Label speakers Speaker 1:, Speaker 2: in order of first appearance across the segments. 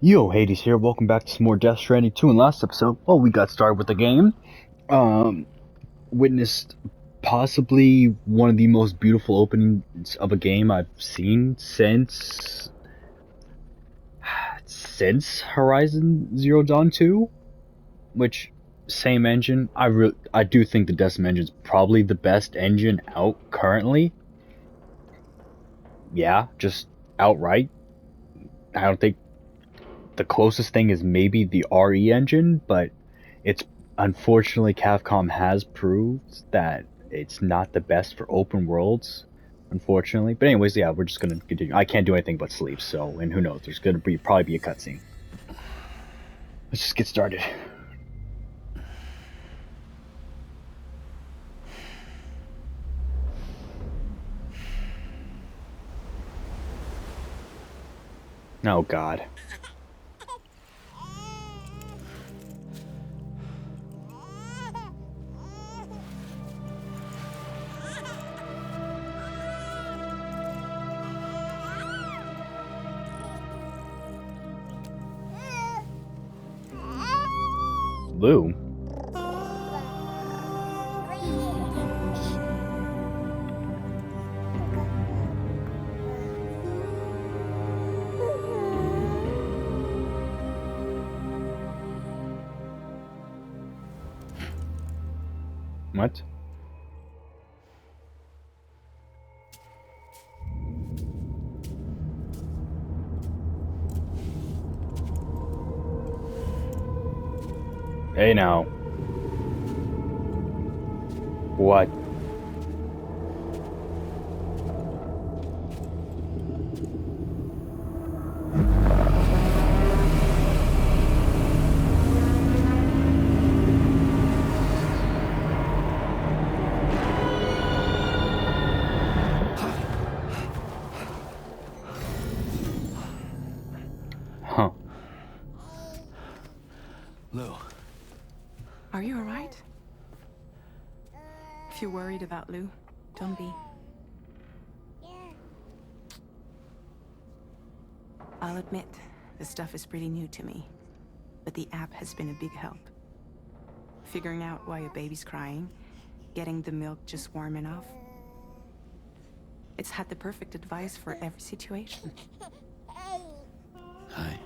Speaker 1: Yo, Hades here. Welcome back to some more Death Stranding 2. In last episode, well, we got started with the game. Um, Witnessed possibly one of the most beautiful openings of a game I've seen since Horizon Zero Dawn 2. Which, same engine. I do think the Decim engine's probably the best engine out currently. Yeah, just outright. I don't think the closest thing is maybe the RE engine, but it's unfortunately Capcom has proved that it's not the best for open worlds, unfortunately. But anyways, yeah, we're just gonna continue. I can't do anything but sleep, so and who knows? There's gonna probably be a cutscene. Let's just get started. Oh God. Lou. What? Hey now. What? Huh.
Speaker 2: Lou.
Speaker 3: Are you alright? If you're worried about Lou, don't be. I'll admit, this stuff is pretty new to me, but the app has been a big help. Figuring out why a baby's crying, getting the milk just warm enough. It's had the perfect advice for every situation.
Speaker 2: Hi.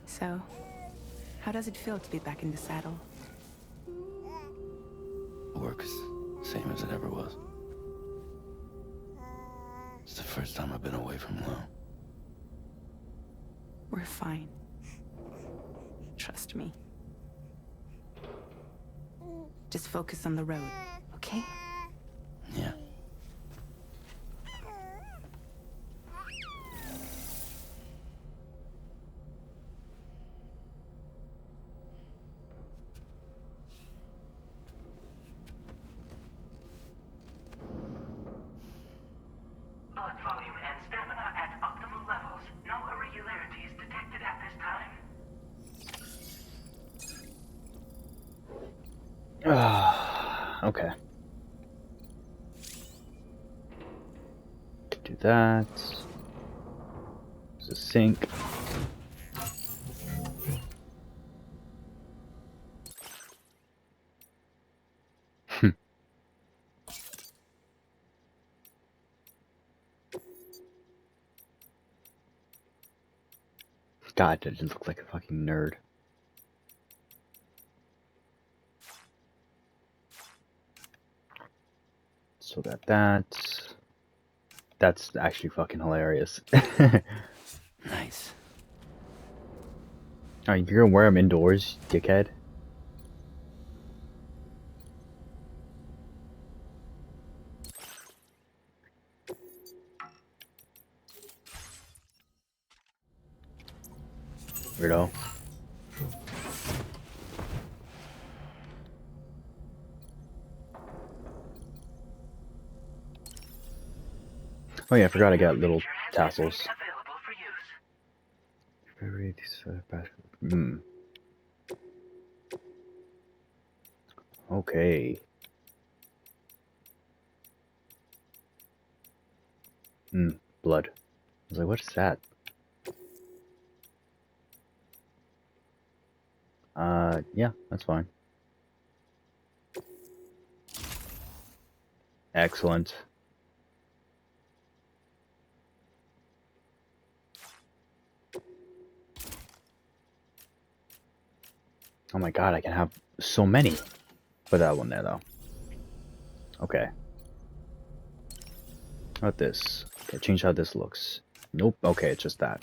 Speaker 3: So, how does it feel to be back in the saddle?
Speaker 2: Work's same as it ever was. It's the first time I've been away from Lou.
Speaker 3: We're fine. Trust me. Just focus on the road, okay?
Speaker 2: Yeah.
Speaker 4: Blood volume and stamina at optimal levels. No irregularities detected at this time.
Speaker 1: Okay. Do that. There's a sink. God, that just looks like a fucking nerd. So that's actually fucking hilarious.
Speaker 2: Nice.
Speaker 1: Are you gonna wear them indoors, dickhead? Weirdo. Oh yeah, I forgot I got little tassels.
Speaker 4: Available for use.
Speaker 1: Hmm. Okay. Hmm. Blood. I was like, what is that? Yeah, that's fine. Excellent. Oh my god, I can have so many. Put that one there, though. Okay. How about this? Okay, change how this looks. Nope. Okay, it's just that.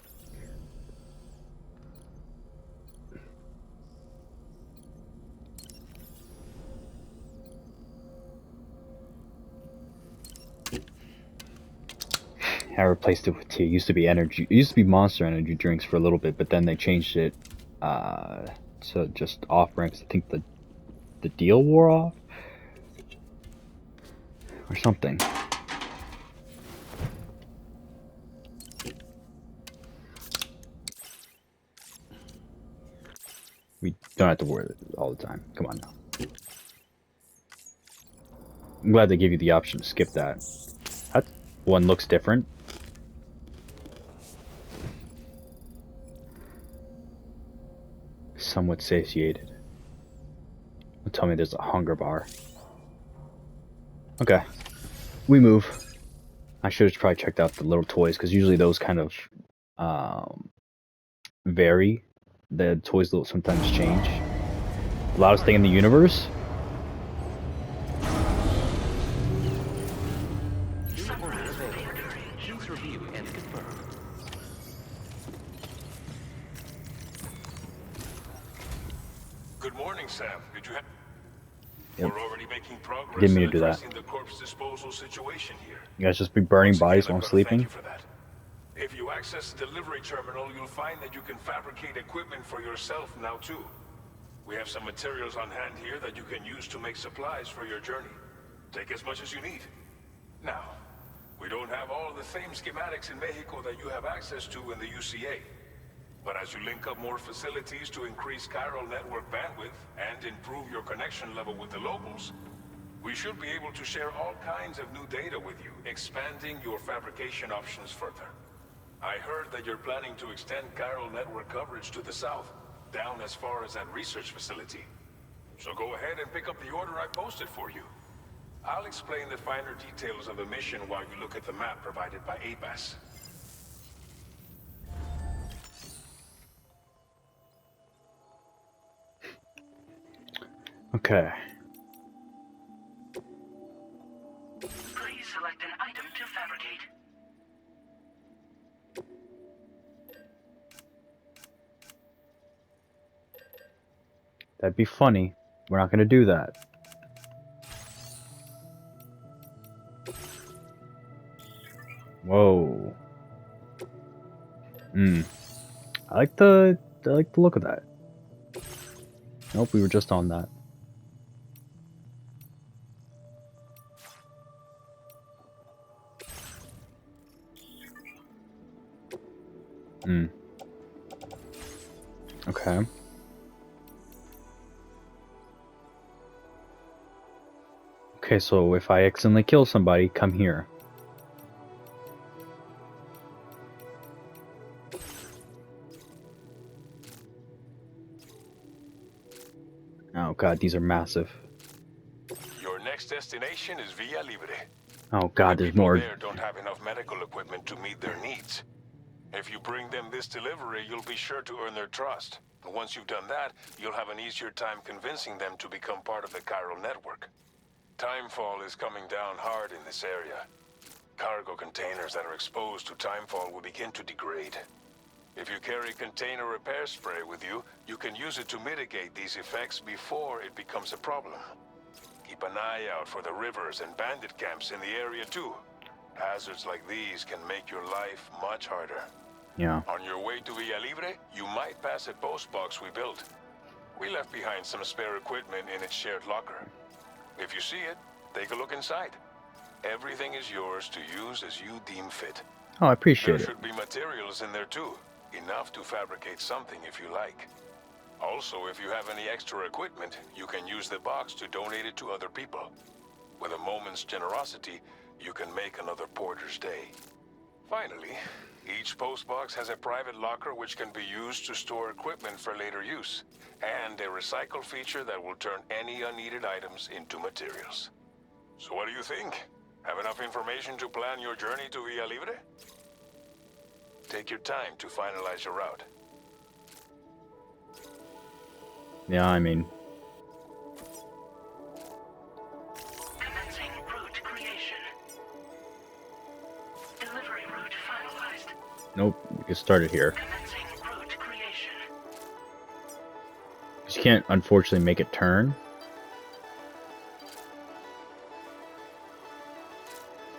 Speaker 1: I replaced it with tea. It used to be energy. It used to be Monster Energy drinks for a little bit, but then they changed it to just off ramps. I think the deal wore off or something. We don't have to wear it all the time. Come on now. I'm glad they gave you the option to skip that. That one looks different. Somewhat satiated. Don't tell me there's a hunger bar. Okay. We move. I should have probably checked out the little toys, because usually those kind of vary. The toys will sometimes change. The loudest thing in the universe?
Speaker 5: Please review and confirm.
Speaker 6: Good morning, Sam. Did you have...
Speaker 1: Yep.
Speaker 6: We're already making progress
Speaker 1: Didn't mean
Speaker 6: in
Speaker 1: to do that.
Speaker 6: addressing the corpse disposal situation here.
Speaker 1: You guys just be burning
Speaker 6: Once
Speaker 1: bodies
Speaker 6: again,
Speaker 1: while I'm
Speaker 6: I've gotta thank
Speaker 1: sleeping?
Speaker 6: you for that. If you access the delivery terminal, you'll find that you can fabricate equipment for yourself now too. We have some materials on hand here that you can use to make supplies for your journey. Take as much as you need. Now, we don't have all the same schematics in Mexico that you have access to in the UCA. But as you link up more facilities to increase chiral network bandwidth and improve your connection level with the locals, we should be able to share all kinds of new data with you, expanding your fabrication options further. I heard that you're planning to extend chiral network coverage to the south, down as far as that research facility. So go ahead and pick up the order I posted for you. I'll explain the finer details of the mission while you look at the map provided by ABAS.
Speaker 1: Okay.
Speaker 4: Please select an item to fabricate.
Speaker 1: That'd be funny. We're not gonna do that. Whoa. I like the look of that. Nope, we were just on that. Okay. Okay, so if I accidentally kill somebody, come here. Oh god, these are massive.
Speaker 6: Your next destination is Villa Libre.
Speaker 1: Oh god,
Speaker 6: The
Speaker 1: there's
Speaker 6: people
Speaker 1: more.
Speaker 6: there don't have enough medical equipment to meet their needs. If you bring them this delivery, you'll be sure to earn their trust. And once you've done that, you'll have an easier time convincing them to become part of the chiral network. Timefall is coming down hard in this area. Cargo containers that are exposed to timefall will begin to degrade. If you carry container repair spray with you, you can use it to mitigate these effects before it becomes a problem. Keep an eye out for the rivers and bandit camps in the area too. Hazards like these can make your life much harder.
Speaker 1: Yeah.
Speaker 6: On your way to Villa Libre, you might pass a post box we built. We left behind some spare equipment in its shared locker. If you see it, take a look inside. Everything is yours to use as you deem fit.
Speaker 1: Oh, I
Speaker 6: There
Speaker 1: appreciate it.
Speaker 6: should be materials in there too. Enough to fabricate something if you like. Also, if you have any extra equipment, you can use the box to donate it to other people. With a moment's generosity, you can make another porter's day. Finally, each postbox has a private locker which can be used to store equipment for later use, and a recycle feature that will turn any unneeded items into materials. So what do you think? Have enough information to plan your journey to Villa Libre? Take your time to finalize your route.
Speaker 1: Yeah, I mean,
Speaker 4: Commencing route creation. Delivery route finalized.
Speaker 1: nope, we can start it here.
Speaker 4: Commencing route creation.
Speaker 1: You can't, unfortunately, make it turn.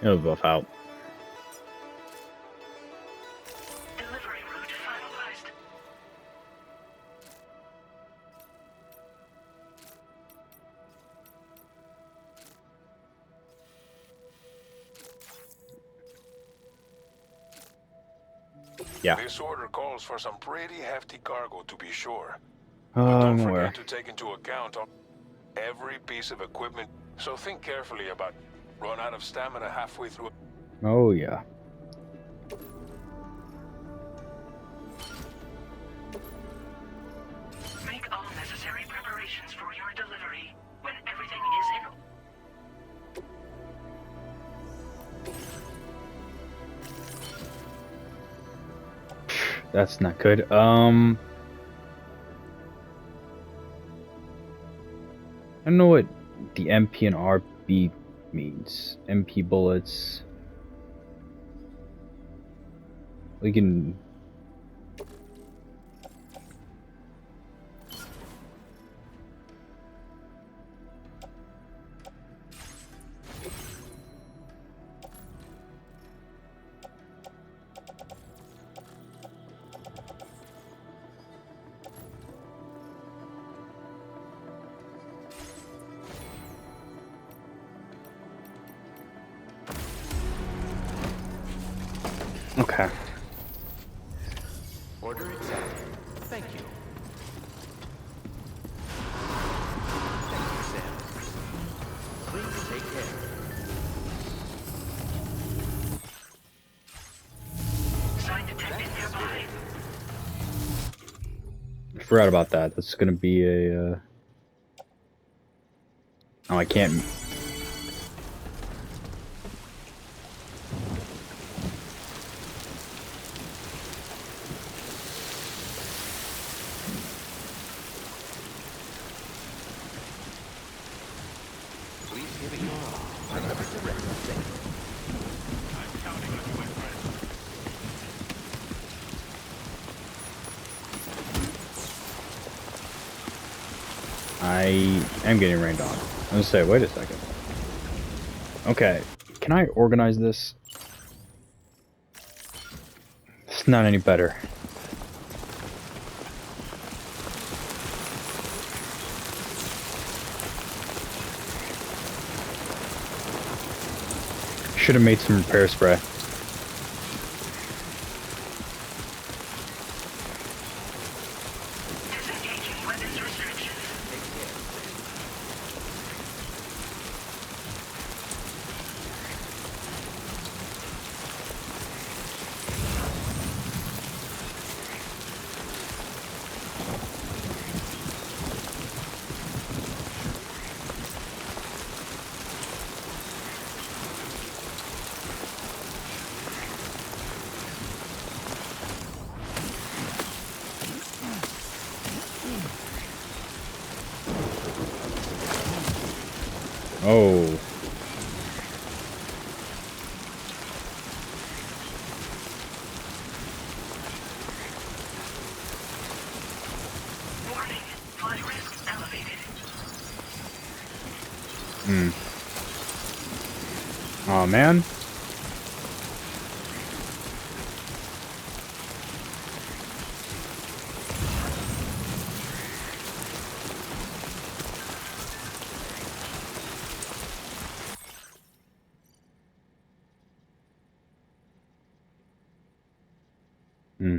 Speaker 1: It'll buff out.
Speaker 4: Delivery route finalized.
Speaker 1: Yeah.
Speaker 6: This order calls for some pretty hefty cargo, to be sure.
Speaker 1: I'm
Speaker 6: Don't
Speaker 1: aware.
Speaker 6: forget to take into account every piece of equipment, so think carefully about run out of stamina halfway through.
Speaker 1: Oh, yeah.
Speaker 4: Make all necessary preparations for your delivery. When everything is in...
Speaker 1: That's not good. I don't know what the MP and RB means. MP bullets. We can... Okay.
Speaker 2: Order accepted. Thank you. Thank you, Sam. Please take care.
Speaker 4: Sign detected nearby.
Speaker 1: I forgot about that. That's gonna be a... Oh, I can't...
Speaker 2: Please give it your all. Remember to rest. Thank you.
Speaker 6: I'm counting on you, my friend.
Speaker 1: I am getting rained on. I was gonna say, wait a second. Okay, can I organize this? It's not any better. Should have made some repair spray.
Speaker 4: Disengaging weapons restrictions.
Speaker 1: Oh.
Speaker 4: Warning. Flood risk elevated.
Speaker 1: Oh man. Hmm.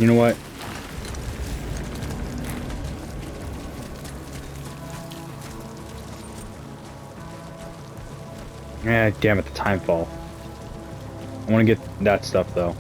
Speaker 1: You know what? Yeah, damn it, the time fall. I want to get that stuff though.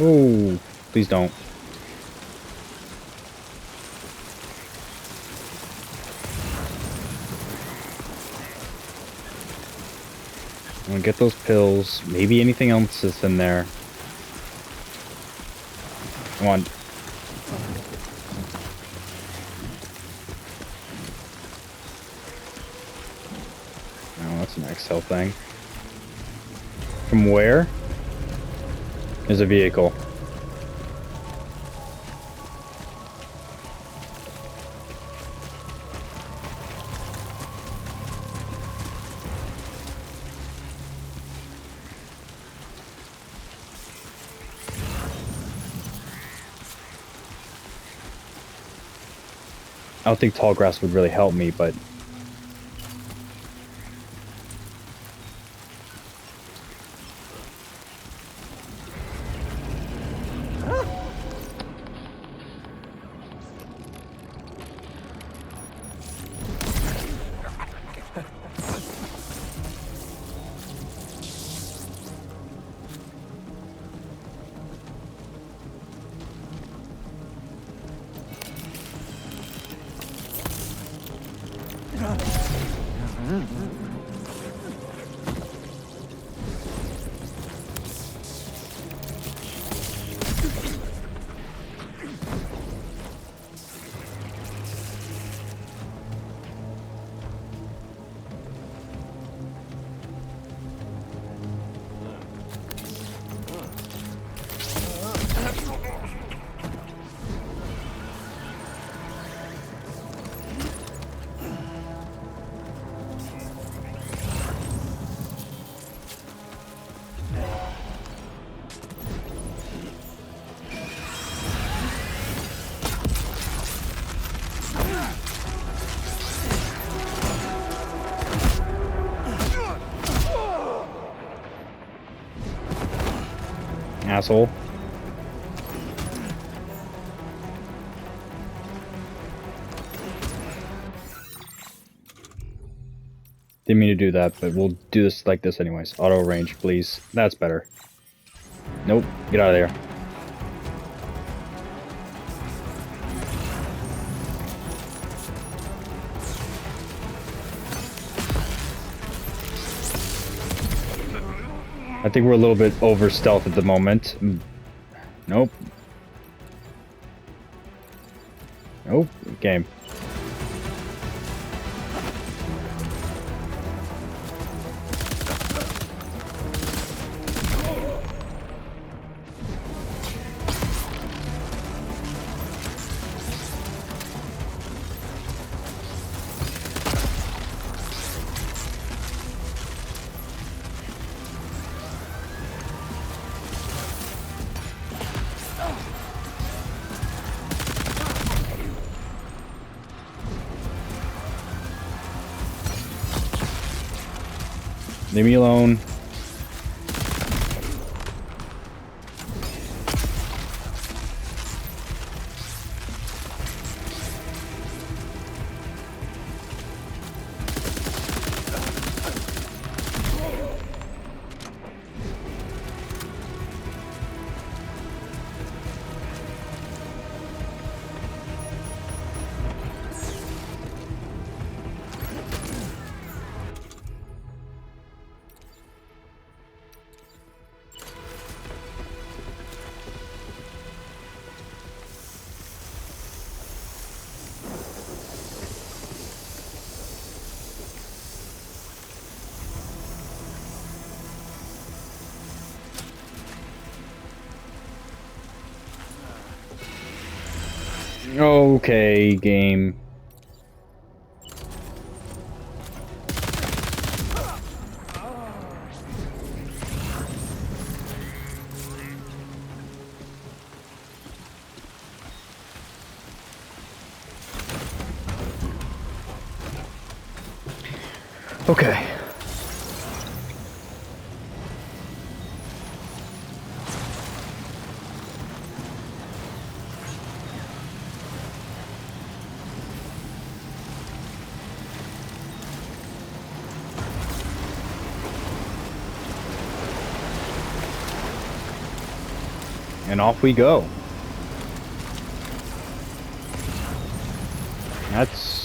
Speaker 1: Oh, please don't. I'm gonna get those pills. Maybe anything else is in there. Come on. Oh, that's an Excel thing. From where? There's a vehicle. I don't think tall grass would really help me, but asshole. Didn't mean to do that, but we'll do this like this anyways. Auto range, please. That's better. Nope, get out of there. I think we're a little bit over stealth at the moment. Nope. Nope. Game. Leave me alone. Okay, game. Okay. And off we go. That's...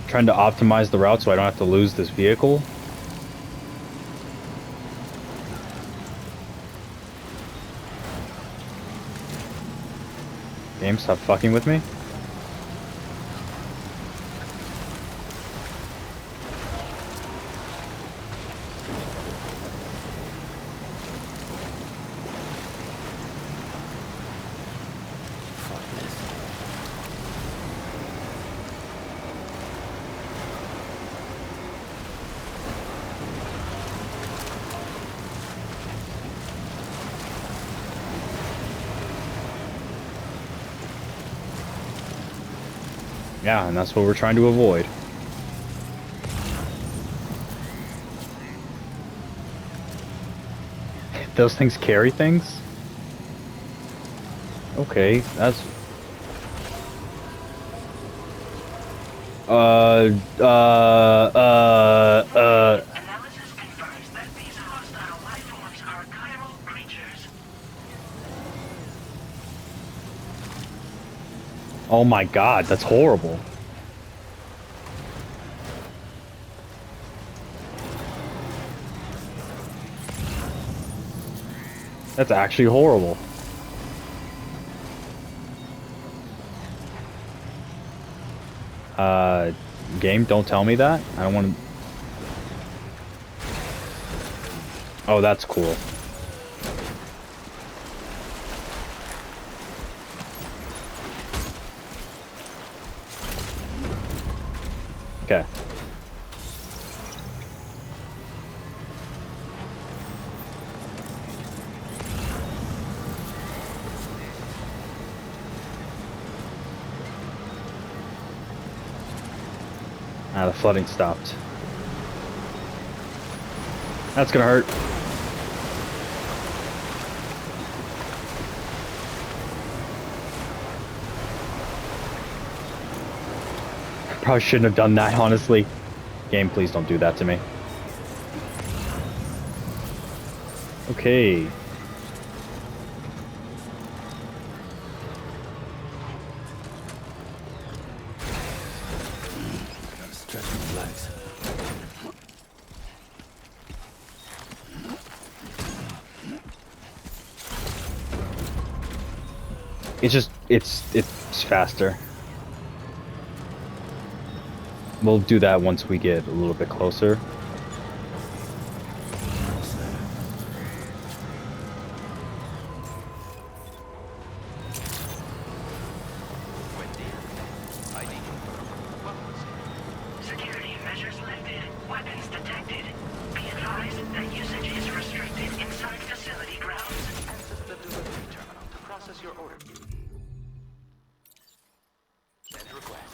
Speaker 1: Trying to optimize the route so I don't have to lose this vehicle. Game, stop fucking with me. Yeah, and that's what we're trying to avoid. Those things carry things? Okay, that's...
Speaker 4: Analysis confirms that these hostile life forms are chiral creatures.
Speaker 1: Oh my god, that's horrible. That's actually horrible. Game, don't tell me that. I don't want to... Oh, that's cool. Okay. Ah, the flooding stopped. That's gonna hurt. Probably shouldn't have done that, honestly. Game, please don't do that to me. Okay.
Speaker 2: Stretch my legs.
Speaker 1: It's just, it's faster. We'll do that once we get a little bit closer.
Speaker 4: Security measures lifted. Weapons detected. Be advised that usage is restricted inside facility grounds.
Speaker 2: Access the delivery terminal to process your order. Send requests.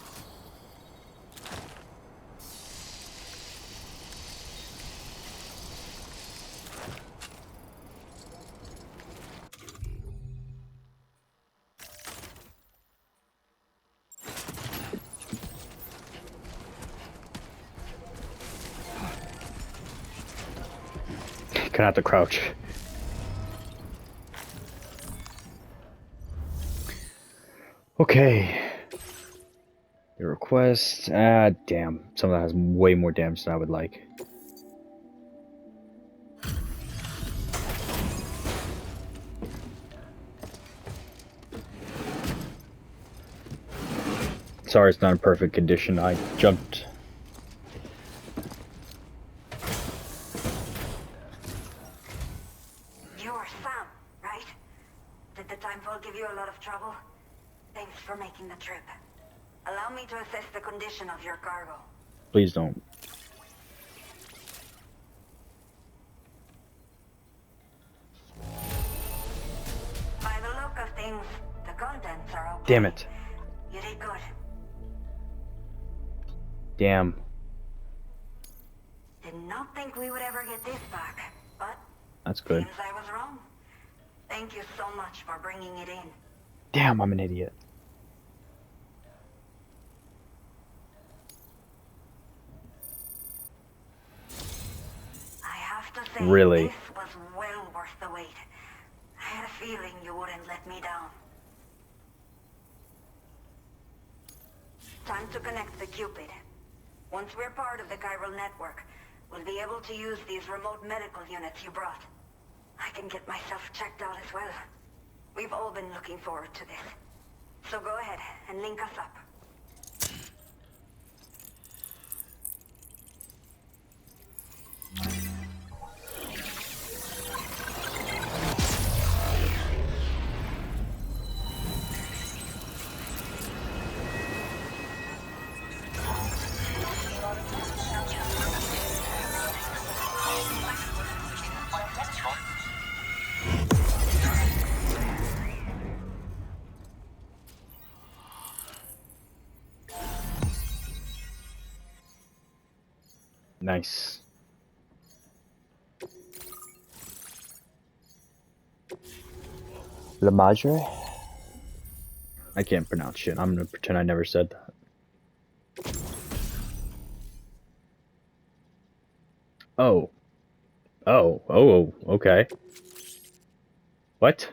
Speaker 1: Gonna have to crouch. Okay. The request. Ah, damn. Some of that has way more damage than I would like. Sorry, it's not in perfect condition. I jumped.
Speaker 5: You're Sam, right? Did the timefall give you a lot of trouble? Thanks for making the trip. Allow me to assess the condition of your cargo.
Speaker 1: Please don't.
Speaker 5: By the look of things, the contents are okay.
Speaker 1: Damn it.
Speaker 5: You did good.
Speaker 1: Damn.
Speaker 5: Did not think we would ever get this back, but
Speaker 1: That's good.
Speaker 5: seems I was wrong. Thank you so much for bringing it in.
Speaker 1: Damn, I'm an idiot.
Speaker 5: I have to say,
Speaker 1: Really?
Speaker 5: this was well worth the wait. I had a feeling you wouldn't let me down. Time to connect the Cupid. Once we're part of the chiral network, we'll be able to use these remote medical units you brought. I can get myself checked out as well. We've all been looking forward to this. So go ahead and link us up.
Speaker 1: Nice. La Madre? I can't pronounce shit. I'm gonna pretend I never said that. Oh. Oh, okay. What?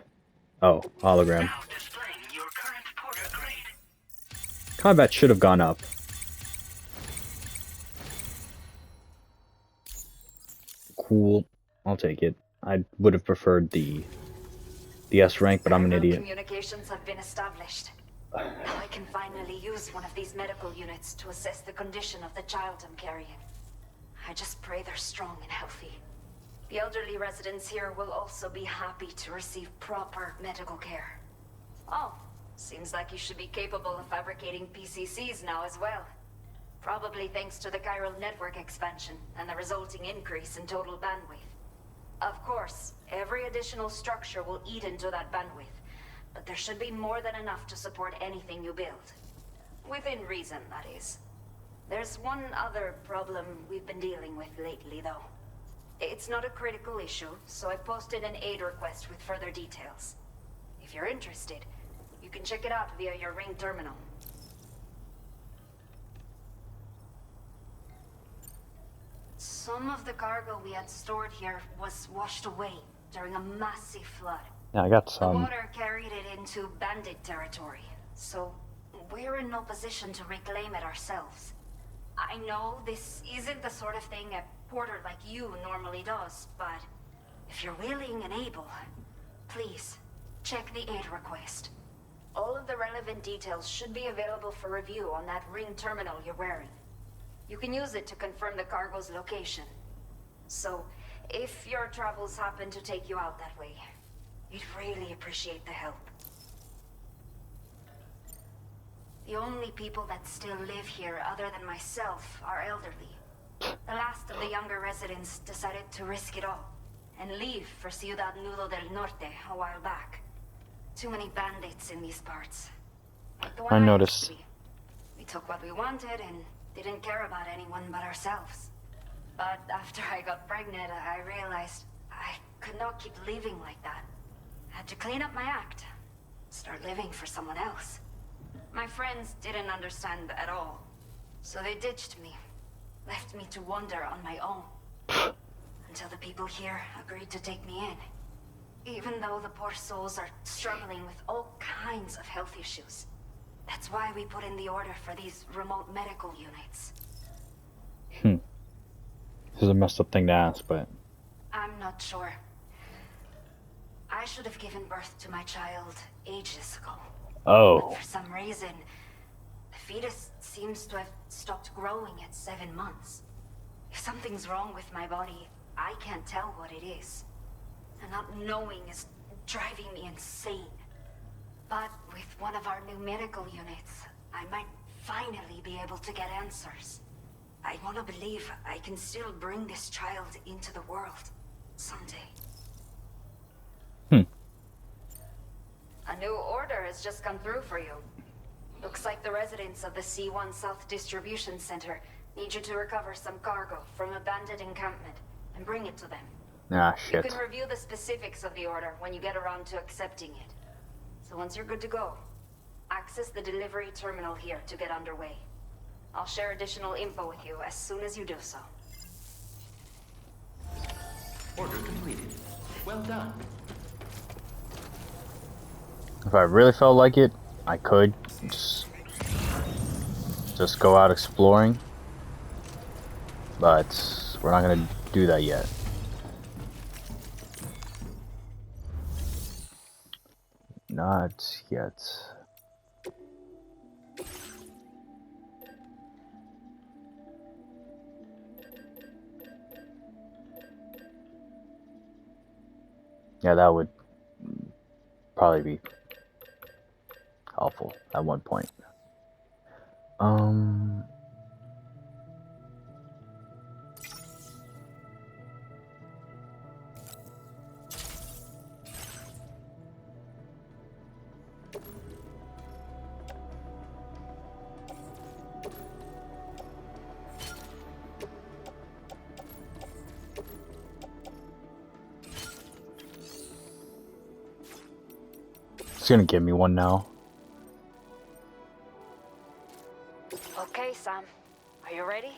Speaker 1: Oh, hologram.
Speaker 4: Now displaying your current porter grade.
Speaker 1: Combat should have gone up. Cool. I'll take it. I would have preferred the S rank, but I'm an idiot.
Speaker 5: Communications have been established. Now I can finally use one of these medical units to assess the condition of the child I'm carrying. I just pray they're strong and healthy. The elderly residents here will also be happy to receive proper medical care. Oh, seems like you should be capable of fabricating PCCs now as well. Probably thanks to the chiral network expansion and the resulting increase in total bandwidth. Of course, every additional structure will eat into that bandwidth, but there should be more than enough to support anything you build. Within reason, that is. There's one other problem we've been dealing with lately, though. It's not a critical issue, so I posted an aid request with further details. If you're interested, you can check it out via your ring terminal. Some of the cargo we had stored here was washed away during a massive flood.
Speaker 1: Yeah, I got
Speaker 5: The
Speaker 1: some.
Speaker 5: water carried it into bandit territory, so we're in no position to reclaim it ourselves. I know this isn't the sort of thing a porter like you normally does, but if you're willing and able, please check the aid request. All of the relevant details should be available for review on that ring terminal you're wearing. You can use it to confirm the cargo's location. So, if your travels happen to take you out that way, we'd really appreciate the help. The only people that still live here other than myself are elderly. The last of the younger residents decided to risk it all and leave for Ciudad Nudo del Norte a while back. Too many bandits in these parts. Like the one
Speaker 1: I
Speaker 5: used
Speaker 1: noticed.
Speaker 5: to be. We took what we wanted and didn't care about anyone but ourselves. But after I got pregnant, I realized I could not keep living like that. Had to clean up my act. Start living for someone else. My friends didn't understand at all. So they ditched me. Left me to wander on my own. Until the people here agreed to take me in. Even though the poor souls are struggling with all kinds of health issues. That's why we put in the order for these remote medical units.
Speaker 1: This is a messed up thing to ask, but
Speaker 5: I'm not sure. I should have given birth to my child ages ago.
Speaker 1: oh,
Speaker 5: But for some reason, the fetus seems to have stopped growing at 7 months. If something's wrong with my body, I can't tell what it is. And not knowing is driving me insane. But with one of our new medical units, I might finally be able to get answers. I want to believe I can still bring this child into the world someday. A new order has just come through for you. Looks like the residents of the C1 South Distribution Center need you to recover some cargo from a bandit encampment and bring it to them.
Speaker 1: Ah,
Speaker 5: You
Speaker 1: shit.
Speaker 5: can review the specifics of the order when you get around to accepting it. So once you're good to go, access the delivery terminal here to get underway. I'll share additional info with you as soon as you do so.
Speaker 2: Order completed. Well done.
Speaker 1: If I really felt like it, I could just go out exploring. But we're not gonna do that yet. Not yet. Yeah, that would probably be helpful at one point. It's gonna give me one now.
Speaker 5: Okay, Sam. Are you ready?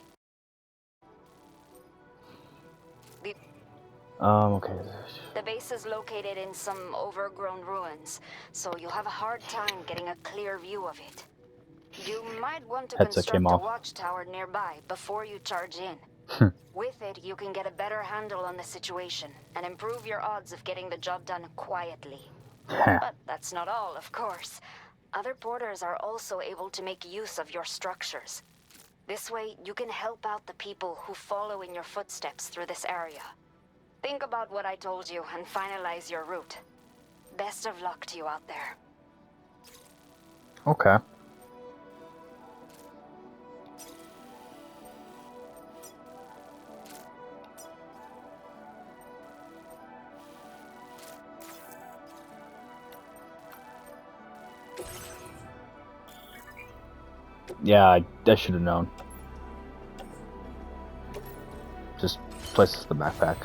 Speaker 1: Okay.
Speaker 5: The base is located in some overgrown ruins, so you'll have a hard time getting a clear view of it. You might want to
Speaker 1: Headset came
Speaker 5: construct a
Speaker 1: off.
Speaker 5: watchtower nearby before you charge in. With it, you can get a better handle on the situation and improve your odds of getting the job done quietly. But that's not all, of course. Other porters are also able to make use of your structures. This way, you can help out the people who follow in your footsteps through this area. Think about what I told you and finalize your route. Best of luck to you out there.
Speaker 1: Okay. Yeah, I should have known. Just place this in the backpack.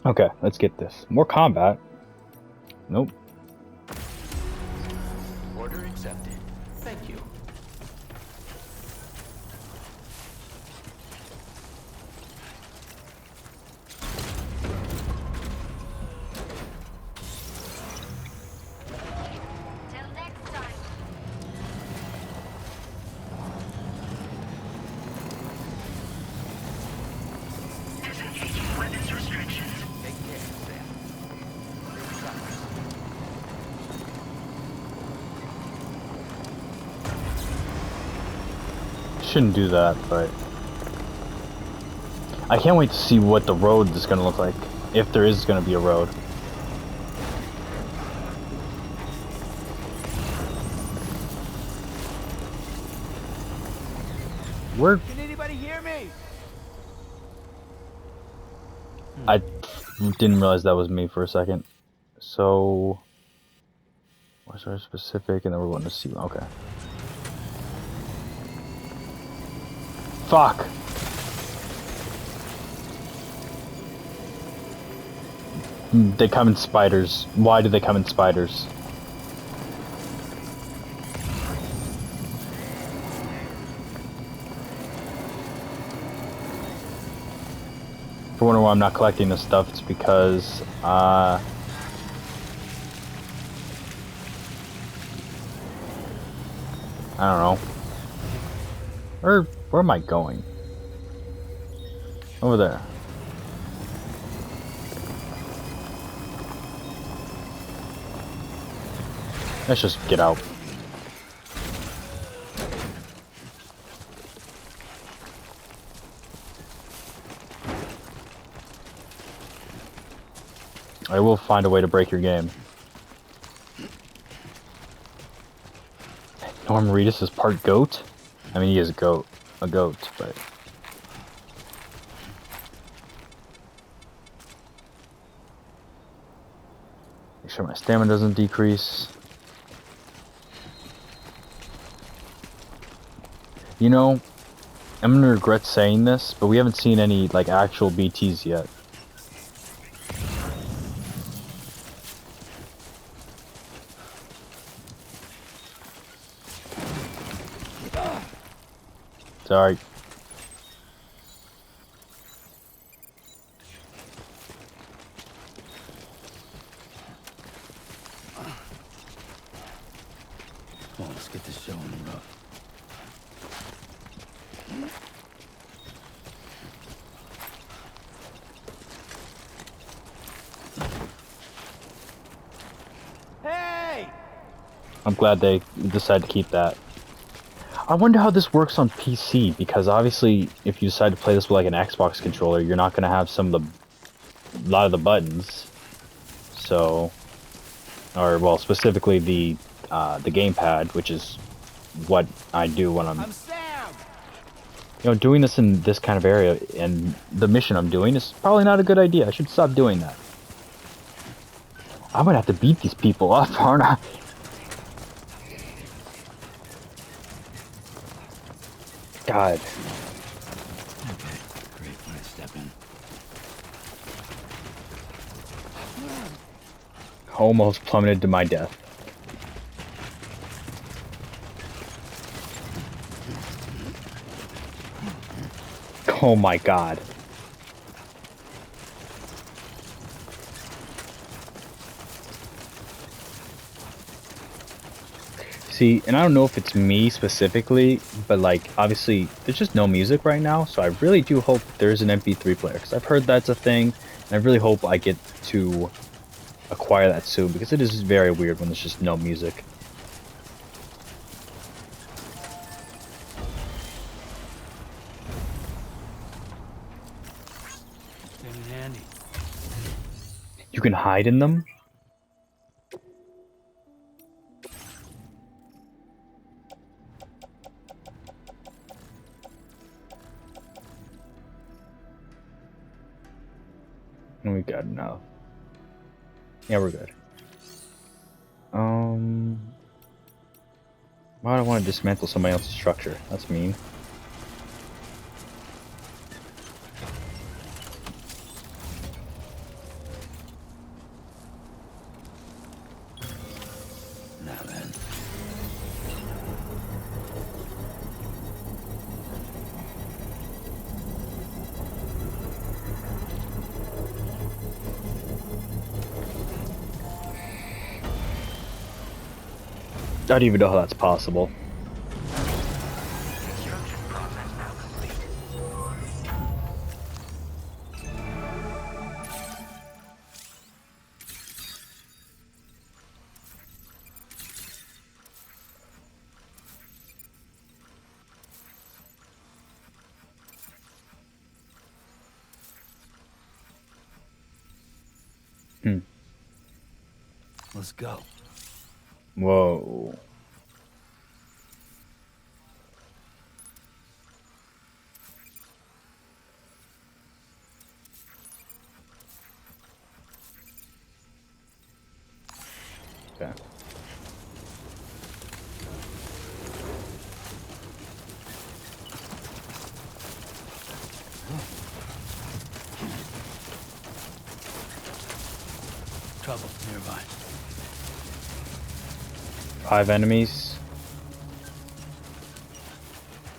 Speaker 1: Okay, let's get this. More combat. Nope.
Speaker 2: Order accepted. Thank you.
Speaker 5: Till next time.
Speaker 4: Disengaging weapons restrictions.
Speaker 2: Take care, Sam. Safe travels.
Speaker 1: Shouldn't do that, but I can't wait to see what the road is gonna look like. If there is gonna be a road. Where?
Speaker 7: Can anybody hear me?
Speaker 1: I didn't realize that was me for a second. So, what's our specific? And then we're going to see. Okay. Fuck. They come in spiders. Why do they come in spiders? If you wonder why I'm not collecting this stuff, it's because I don't know. Where am I going? Over there. Let's just get out. I will find a way to break your game. Norm Reedus is part goat? I mean, he is a goat, but... Make sure my stamina doesn't decrease. You know, I'm gonna regret saying this, but we haven't seen any, like, actual BTs yet. Sorry.
Speaker 2: Come on, let's get this show on the road. Hey!
Speaker 1: I'm glad they decided to keep that. I wonder how this works on PC, because obviously if you decide to play this with like an Xbox controller, you're not going to have a lot of the buttons. So, or well, specifically the gamepad, which is what I do when I'm
Speaker 2: Sam!
Speaker 1: doing this in this kind of area, and the mission I'm doing is probably not a good idea. I should stop doing that. I'm gonna have to beat these people up, aren't I? God.
Speaker 2: Okay, great. When I step in.
Speaker 1: Almost plummeted to my death. Oh my god. See, and I don't know if it's me specifically, but like, obviously, there's just no music right now, so I really do hope there's an MP3 player, because I've heard that's a thing, and I really hope I get to acquire that soon, because it is very weird when there's just no music.
Speaker 2: Came in handy.
Speaker 1: You can hide in them? We got enough. Yeah, we're good. Why do I want to dismantle somebody else's structure? That's mean.
Speaker 2: Now then.
Speaker 1: I don't even know how that's possible.
Speaker 4: Construction process now complete.
Speaker 2: Let's go.
Speaker 1: Whoa. Okay.
Speaker 2: Trouble nearby.
Speaker 1: 5 enemies.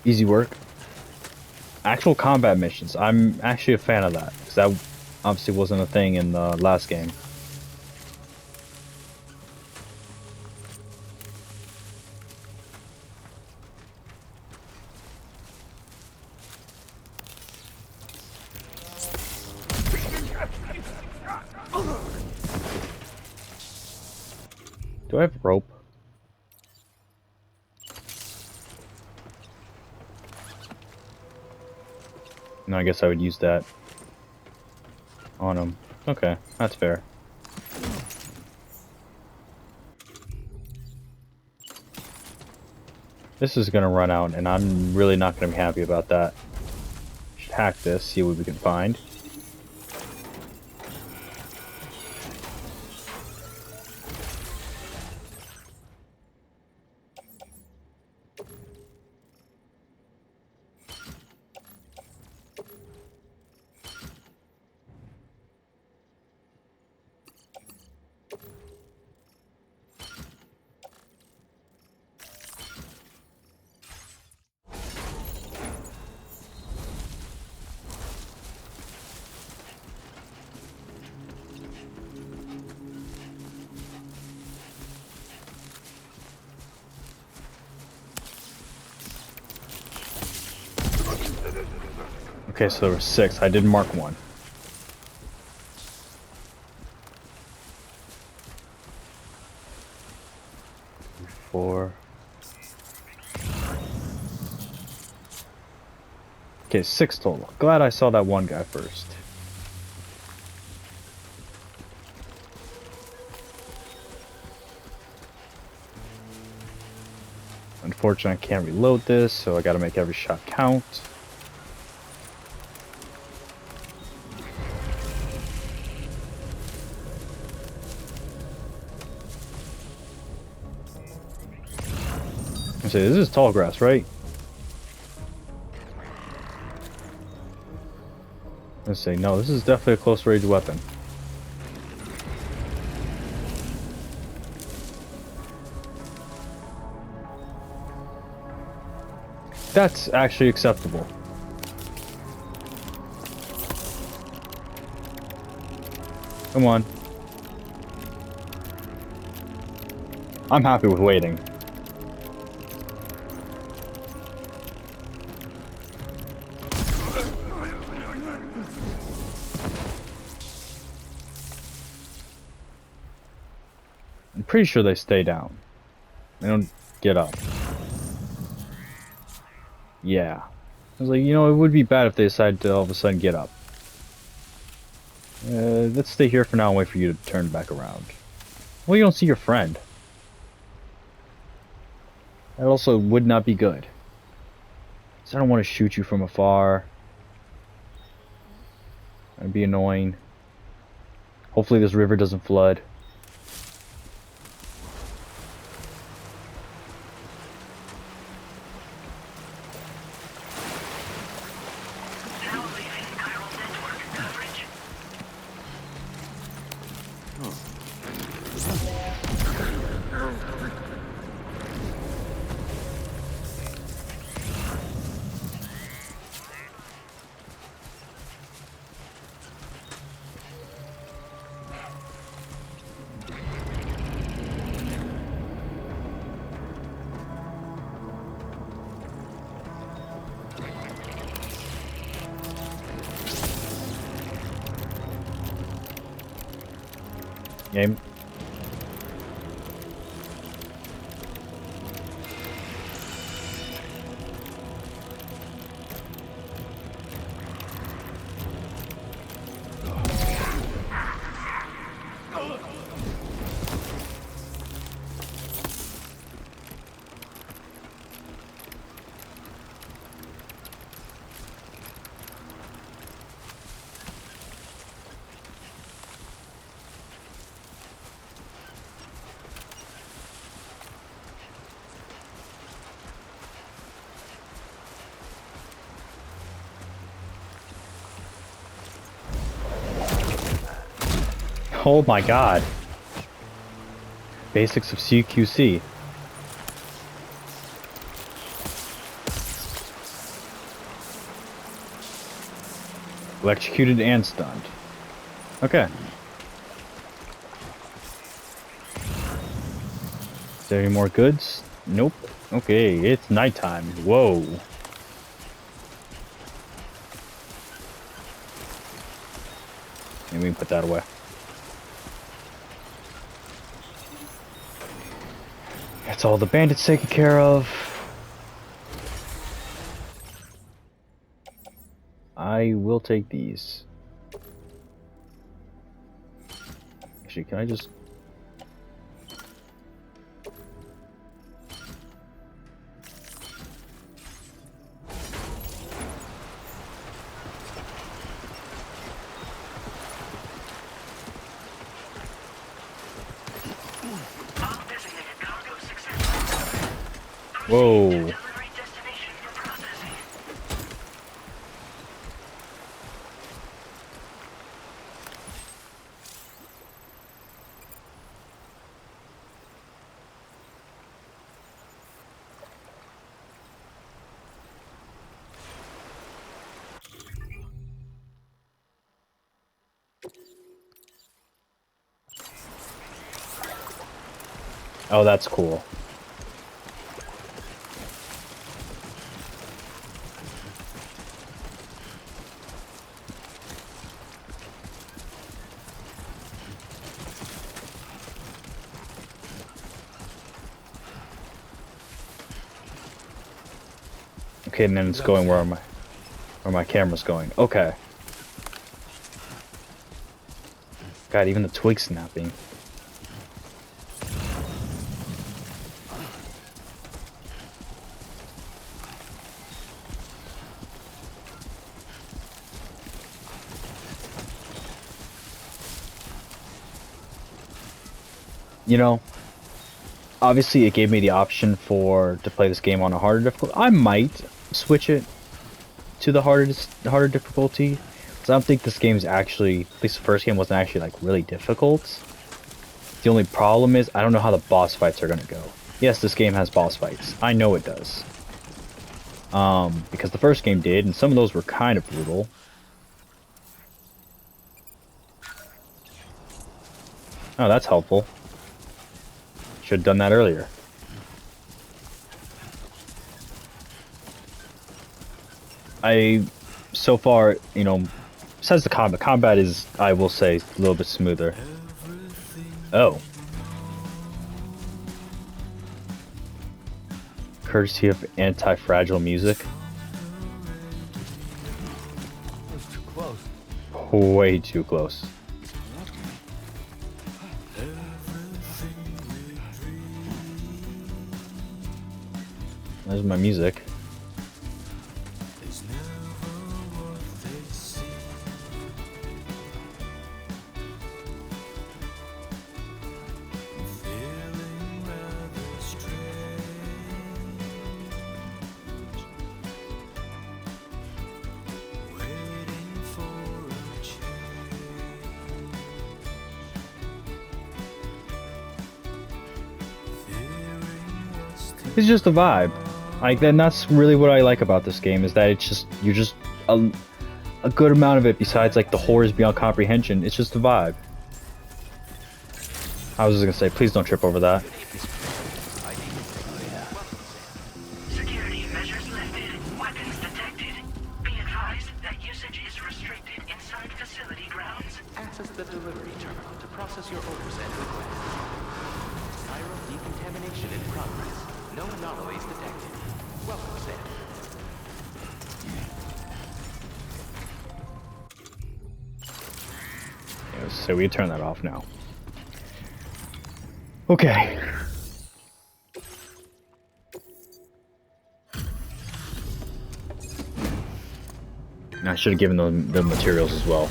Speaker 1: Easy work. Actual combat missions. I'm actually a fan of that, because that obviously wasn't a thing in the last game. Do I have rope? No, I guess I would use that on him. Okay, that's fair. This is gonna run out, and I'm really not gonna be happy about that. Should hack this, see what we can find. Okay, so there were 6. I did mark 1. Four. Okay, 6 total. Glad I saw that one guy first. Unfortunately, I can't reload this, so I gotta make every shot count. I say, this is tall grass, right? Let's say, no, this is definitely a close range weapon. That's actually acceptable. Come on. I'm happy with waiting. I'm pretty sure they stay down. They don't get up. Yeah. I was like, you know, it would be bad if they decided to all of a sudden get up. Let's stay here for now and wait for you to turn back around. Well, you don't see your friend. That also would not be good. So I don't want to shoot you from afar. That'd be annoying. Hopefully this river doesn't flood.
Speaker 4: Now leaving chiral network coverage.
Speaker 1: Game. Oh my god. Basics of CQC. Electrocuted and stunned. Okay. Is there any more goods? Nope. Okay, it's nighttime. Whoa. And we can put that away. That's all the bandits taken care of. I will take these. Actually, can I just...
Speaker 4: All designated cargo successful.
Speaker 1: Whoa.
Speaker 4: Delivery destination for processing.
Speaker 1: Oh, that's cool. Okay, and then it's going where my camera's going. Okay. God, even the twig's snapping. You know, obviously it gave me the option to play this game on a harder difficulty. I might switch it to the harder difficulty, because I don't think this game's actually, at least the first game wasn't actually like really difficult. The only problem is I don't know how the boss fights are gonna go. Yes, this game has boss fights. I know it does. Because the first game did, and some of those were kind of brutal. Oh, that's helpful. Should have done that earlier. So far, you know, besides the combat is, I will say, a little bit smoother. Oh. Courtesy of anti-fragile music.
Speaker 2: That's too close.
Speaker 1: Way too close. There's my music. It's just a vibe. Like, then that's really what I like about this game, is that it's just, you're just a good amount of it, besides like the horrors beyond comprehension. It's just a vibe. I was just gonna say, please don't trip over that.
Speaker 4: Security measures lifted. Weapons detected. Be advised that usage is restricted inside facility grounds.
Speaker 2: Access the delivery terminal to process your orders and requests. Viral decontamination in progress. No anomalies detected. Welcome, Sam.
Speaker 1: Yeah, so we turn that off now. Okay. And I should have given them the materials as well.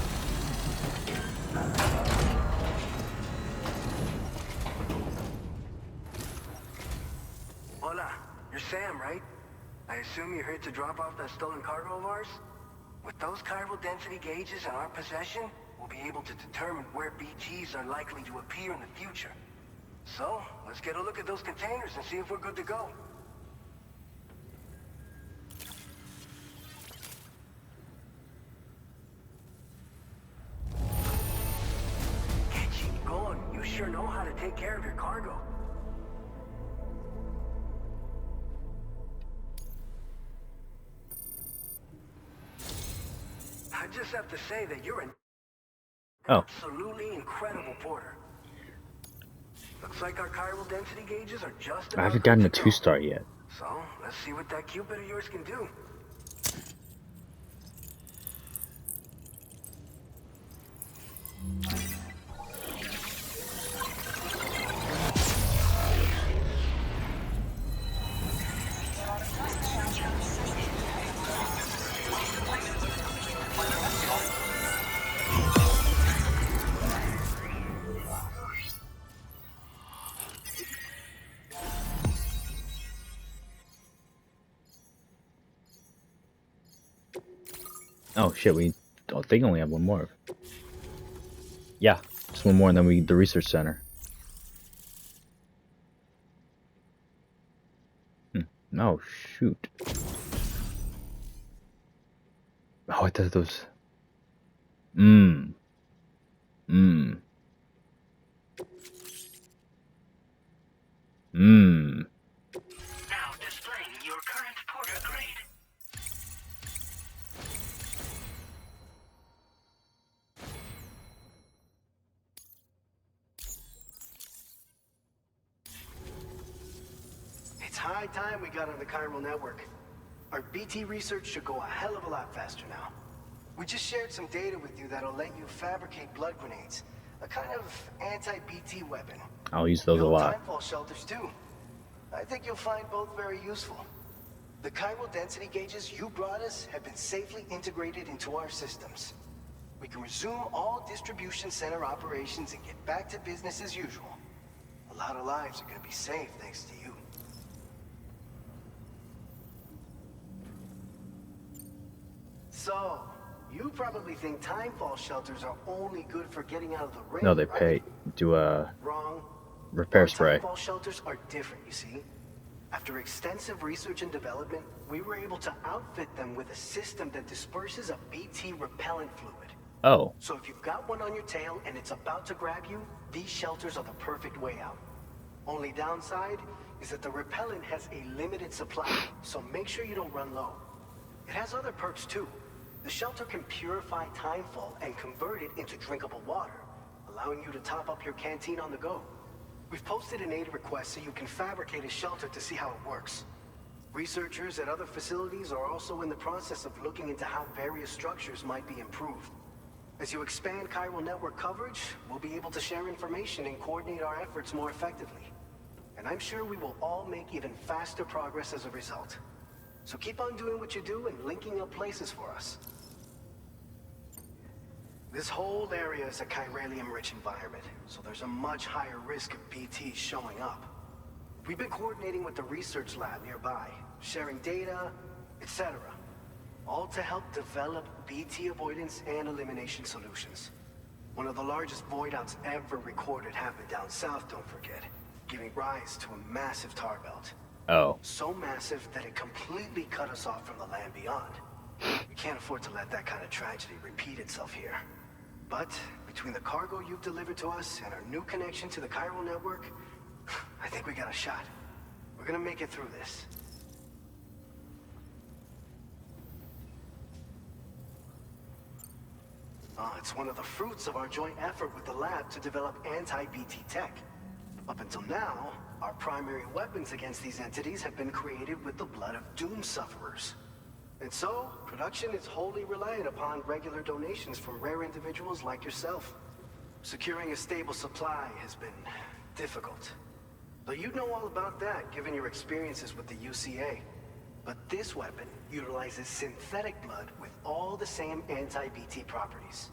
Speaker 7: Hola, you're Sam, right? I assume you're here to drop off that stolen cargo of ours? With those chiral density gauges in our possession, we'll be able to determine where BGs are likely to appear in the future. So, let's get a look at those containers and see if we're good to go. Keep going. You sure know how to take care of your cargo. I just have to say that you're an absolutely incredible porter. Looks like our chiral density gauges are just
Speaker 1: I
Speaker 7: about
Speaker 1: haven't gotten a
Speaker 7: good to go.
Speaker 1: 2-star yet.
Speaker 7: So, let's see what that Cupid of yours can do.
Speaker 1: Oh shit, we I think only have one more. Yeah, just one more and then the research center. Oh shoot. Oh, I thought those. Mmm. Mmm. Mmm.
Speaker 4: Now displaying your current porter grade.
Speaker 7: It's high time we got on the chiral network. Our BT research should go a hell of a lot faster now. We just shared some data with you that'll let you fabricate blood grenades. A kind of anti-BT weapon.
Speaker 1: I'll use those a lot.
Speaker 7: Timefall shelters too. I think you'll find both very useful. The chiral density gauges you brought us have been safely integrated into our systems. We can resume all distribution center operations and get back to business as usual. A lot of lives are gonna be saved thanks to you. So, you probably think timefall shelters are only good for getting out of the rain,
Speaker 1: No, they
Speaker 7: right?
Speaker 1: pay. Do a
Speaker 7: Wrong.
Speaker 1: repair
Speaker 7: Our
Speaker 1: spray.
Speaker 7: timefall shelters are different, you see. After extensive research and development, we were able to outfit them with a system that disperses a BT repellent fluid.
Speaker 1: Oh.
Speaker 7: So if you've got one on your tail and it's about to grab you, these shelters are the perfect way out. Only downside is that the repellent has a limited supply, so make sure you don't run low. It has other perks too. The shelter can purify timefall and convert it into drinkable water, allowing you to top up your canteen on the go. We've posted an aid request so you can fabricate a shelter to see how it works. Researchers at other facilities are also in the process of looking into how various structures might be improved. As you expand chiral network coverage, we'll be able to share information and coordinate our efforts more effectively. And I'm sure we will all make even faster progress as a result. So keep on doing what you do and linking up places for us. This whole area is a chiralium-rich environment, so there's a much higher risk of BTs showing up. We've been coordinating with the research lab nearby, sharing data, etc. All to help develop BT avoidance and elimination solutions. One of the largest void outs ever recorded happened down south, don't forget, giving rise to a massive tar belt.
Speaker 1: Oh.
Speaker 7: So massive that it completely cut us off from the land beyond. We can't afford to let that kind of tragedy repeat itself here. But between the cargo you've delivered to us and our new connection to the chiral network, I think we got a shot. We're gonna make it through this. It's one of the fruits of our joint effort with the lab to develop anti-BT tech. Up until now, our primary weapons against these entities have been created with the blood of doom sufferers. And so, production is wholly reliant upon regular donations from rare individuals like yourself. Securing a stable supply has been difficult. Though you'd know all about that, given your experiences with the UCA. But this weapon utilizes synthetic blood with all the same anti-BT properties.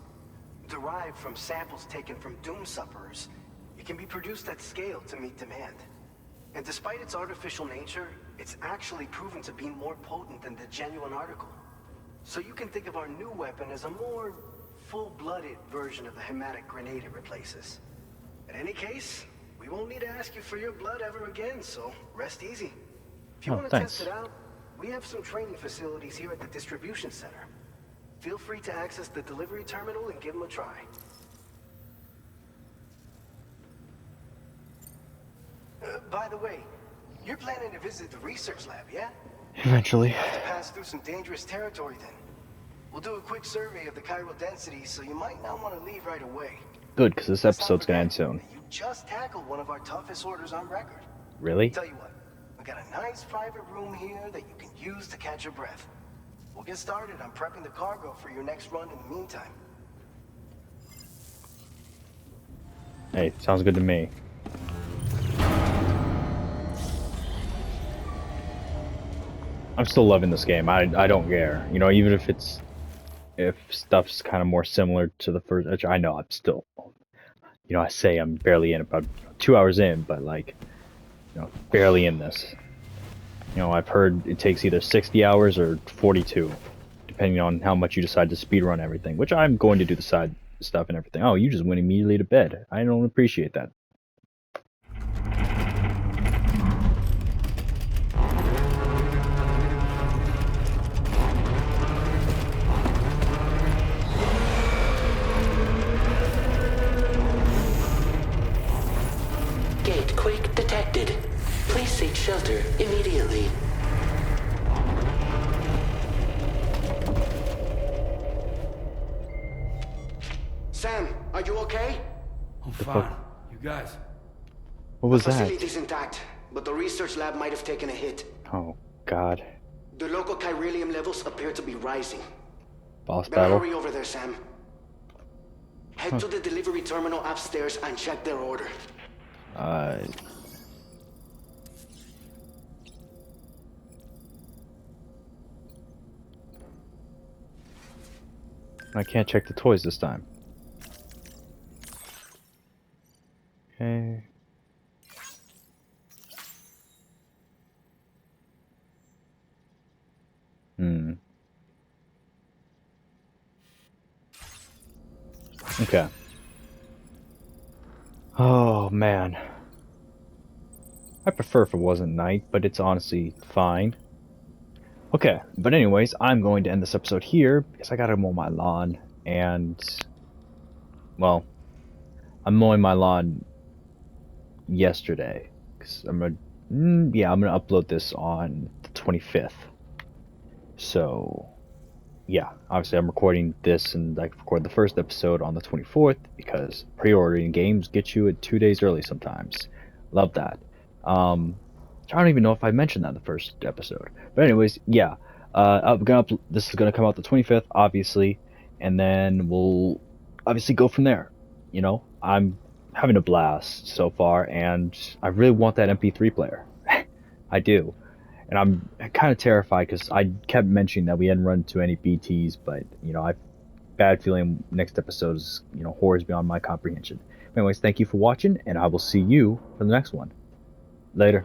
Speaker 7: Derived from samples taken from doom sufferers, it can be produced at scale to meet demand. And despite its artificial nature, it's actually proven to be more potent than the genuine article. So you can think of our new weapon as a more full-blooded version of the hematic grenade it replaces. In any case, we won't need to ask you for your blood ever again, so rest easy. If you want to
Speaker 1: thanks.
Speaker 7: test it out, we have some training facilities here at the distribution center. Feel free to access the delivery terminal and give them a try. By the way, you're planning to visit the research lab, yeah?
Speaker 1: Eventually.
Speaker 7: Have to pass through some dangerous territory then. We'll do a quick survey of the chiral density, so you might not want to leave right away.
Speaker 1: Good, because this
Speaker 7: Let's not
Speaker 1: episode's gonna
Speaker 7: forget
Speaker 1: end soon.
Speaker 7: that You just tackled one of our toughest orders on record.
Speaker 1: Really?
Speaker 7: Tell you what, we got a nice private room here that you can use to catch your breath. We'll get started on prepping the cargo for your next run in the meantime.
Speaker 1: Hey, sounds good to me. I'm still loving this game. I don't care. You know, even if stuff's kind of more similar to the first, which I know I'm still, you know, I say I'm barely in, about 2 hours in, but like, you know, barely in this. You know, I've heard it takes either 60 hours or 42, depending on how much you decide to speedrun everything, which I'm going to do the side stuff and everything. Oh, you just went immediately to bed. I don't appreciate that.
Speaker 8: Gate quake detected. Please seek shelter immediately.
Speaker 9: Sam, are you okay?
Speaker 10: I'm
Speaker 1: The
Speaker 10: fine.
Speaker 1: fuck?
Speaker 10: You guys?
Speaker 1: What
Speaker 9: The
Speaker 1: was that?
Speaker 9: facility's intact, but the research lab might have taken a hit.
Speaker 1: Oh, God.
Speaker 9: The local chiralium levels appear to be rising.
Speaker 1: Boss
Speaker 9: Better
Speaker 1: battle?
Speaker 9: hurry over there, Sam. Head
Speaker 1: Huh.
Speaker 9: to the delivery terminal upstairs and check their order.
Speaker 1: Uh... I can't check the toys this time. Okay. Hmm. Okay. Oh, man. I prefer if it wasn't night, but it's honestly fine. Okay, but anyways, I'm going to end this episode here because I gotta mow my lawn, and, well, I'm mowing my lawn yesterday. Cause I'm gonna, yeah, I'm gonna upload this on the 25th. So, yeah, obviously I'm recording this and I record the first episode on the 24th because pre-ordering games get you it 2 days early sometimes. Love that. I don't even know if I mentioned that in the first episode. But anyways, yeah, this is gonna come out the 25th, obviously, and then we'll obviously go from there. You know, I'm having a blast so far, and I really want that MP3 player. I do. And I'm kind of terrified because I kept mentioning that we hadn't run into any BTs, but you know, I bad feeling next episode is, you know, horrors beyond my comprehension. Anyways, thank you for watching, and I will see you for the next one. Later.